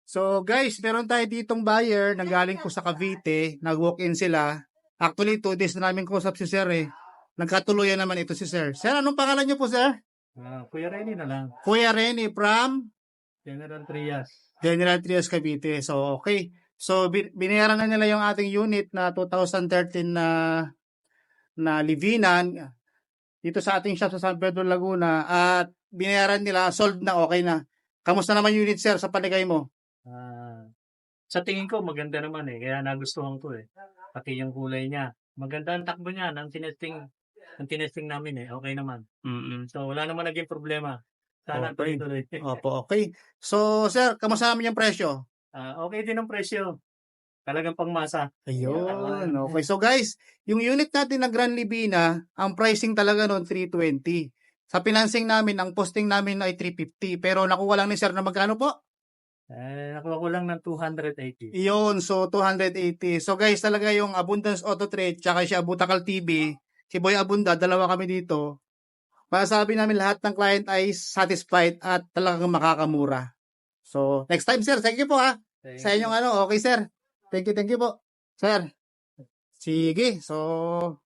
So guys, meron tayo ditong buyer na galing po sa Cavite, nag-walk-in sila. Actually, 2 days na namin kusap si Sir eh. Nagkatuluyan naman ito si Sir. Sir, anong pangalan niyo po, Sir? Kuya Renny na lang. Kuya Renny from General Trias. General Trias, Cavite. So, okay. So, binayaran na nila yung ating unit na 2013 na livinan dito sa ating shop sa San Pedro, Laguna. At binayaran nila, sold na, okay na. Kamusta naman unit, Sir, sa paligay mo? Sa tingin ko, maganda naman eh. Kaya nagustuhan ko eh. Pati yung kulay niya. Maganda ang takbo niya. Ang tinesting namin eh. Okay naman. So, wala naman naging problema. Sana Okay. tuloy-tuloy. Opo, okay. So, Sir, kamusta naman yung presyo? Okay din ang presyo. Talagang pangmasa. Ayun, okay. So guys, yung unit natin na Grand Libina, ang pricing talaga noon 320. Sa financing namin, ang posting namin ay 350. Pero nakuha lang ni Sir na magkano po? Nakuha ko lang ng 280. Iyon, so 280. So guys, talaga yung Abundance Auto Trade, tsaka si Abutakal TV, si Boy Abunda, dalawa kami dito. Masasabi namin lahat ng client ay satisfied at talagang makakamura. So, next time Sir, thank you po ha. Sa inyong okay Sir. Thank you po. Sir. Sige, so